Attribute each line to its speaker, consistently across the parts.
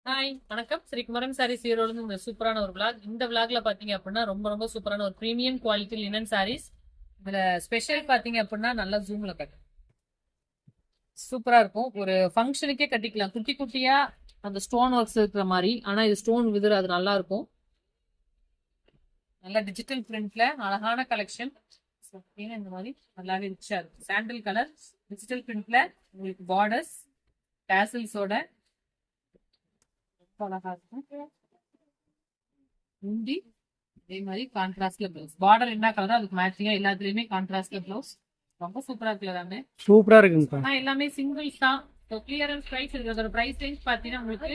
Speaker 1: Hi வணக்கம். ஸ்ரீ குமரன் சாரீஸ் ஈரோடு இந்த சூப்பரான ஒரு vlog. இந்த vlogல பாத்தீங்க அப்படின்னா ரொம்ப சூப்பரான ஒரு பிரீமியம் குவாலிட்டி லினன் சாரீஸ். இதுல ஸ்பெஷல் பாத்தீங்க அப்படின்னா நல்லா ஜூம்ல கட்டு சூப்பரா இருக்கும். ஒரு ஃபங்க்ஷனுக்கே கட்டிக்கலாம். குட்டி குட்டியா அந்த ஸ்டோன் ஒர்க்ஸ் இருக்கிற மாதிரி. ஆனா இது ஸ்டோன் விதர் அது நல்லா இருக்கும். நல்லா டிஜிட்டல் பிரிண்ட்ல அழகான கலெக்ஷன். இந்த மாதிரி நல்லாவே ரிச்சா இருக்கும். சாண்டில் கலர் டிஜிட்டல் பிரிண்ட்ல உங்களுக்கு பார்டர்ஸ் டேசல்ஸோட அழகா இருக்கும். முந்தி அதே மாதிரி கான்ட்ராஸ்ட்ல பிளவுஸ். பார்டர் என்ன கலரோ அதுக்கு மேட்சிங்கா எல்லாத்துலயுமே கான்ட்ராஸ்ட்ல பிளவுஸ். ரொம்ப சூப்பரா இருக்கு எல்லாமே.
Speaker 2: சூப்பரா இருக்குங்கக்கா.
Speaker 1: ஆனா எல்லாமே சிங்கிள்ஸ் தான். ஸோ கிளியரன்ஸ் பிரைஸ் இருக்கு. அதோட பிரைஸ் ரேஞ்ச் பாத்தீங்கன்னா உங்களுக்கு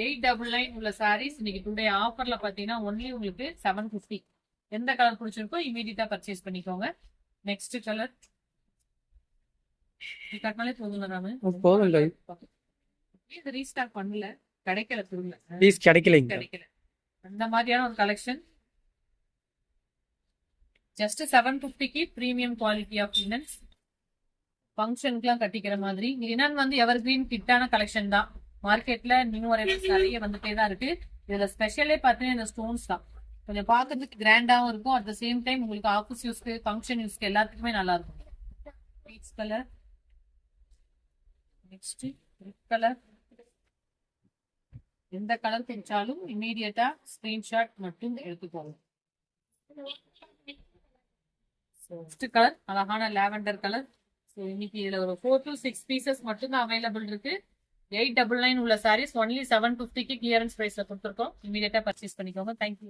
Speaker 1: 899 உள்ள சாரீஸ் இன்னைக்கு டுடே ஆஃபர்ல பாத்தீங்கன்னா ஒன்லி உங்களுக்கு 750. எந்த கலர் பிடிச்சிருக்கோ இமீடியட்டா பர்ச்சேஸ் பண்ணிக்கோங்க. நெக்ஸ்ட் கலர் கட்டினாலே போதும்.
Speaker 2: போதுங்க.
Speaker 1: இது ரீஸ்டாக் பண்ணல, கிடைக்கல, திரும்ப
Speaker 2: பீஸ் கிடைக்கலைங்க.
Speaker 1: கிடைக்கல. அந்த மாதிரியான ஒரு கலெக்ஷன் ஜஸ்ட் 750க்கு பிரீமியம் குவாலிட்டி ஆஃப் லினன்ஸ். ஃபங்க்ஷனுக்குலாம் கட்டிக்கிற மாதிரி லினன் வந்து எவர் கிரீன் கிட்டான கலெக்ஷன் தான். மார்க்கெட்ல நியூ அரைவல்ஸ் நிறைய வந்துட்டே தான் இருக்கு. இதுல ஸ்பெஷலே பார்த்தீங்கன்னா இந்த ஸ்டோன்ஸ் தான். கொஞ்சம் பார்க்கறதுக்கு கிராண்டாவும் இருக்கும். அட் த சேம் டைம் உங்களுக்கு ஆஃபீஸ் யூஸ்க்கு ஃபங்க்ஷன் யூஸ்க்கு எல்லாத்துக்குமே நல்லா இருக்கும். Peach colour, next red colour. எந்த கலர் பிடிச்சாலும் இமீடியட்டா ஸ்கிரீன்ஷாட் மட்டும் எடுத்துக்கோங்க. நெக்ஸ்ட் கலர் அழகான லாவெண்டர் கலர். ஸோ இன்னைக்கு இதுல ஒரு 4 to 6 பீசஸ் மட்டும் தான் அவைலபிள் இருக்கு. 899 உள்ள சாரீஸ் ஒன்லி 750க்கு கிளியரன்ஸ் பிரைஸ்ல கொடுத்துருக்கோம். இமீடியட்டா பர்ச்சேஸ் பண்ணிக்கோங்க. தேங்க்யூ.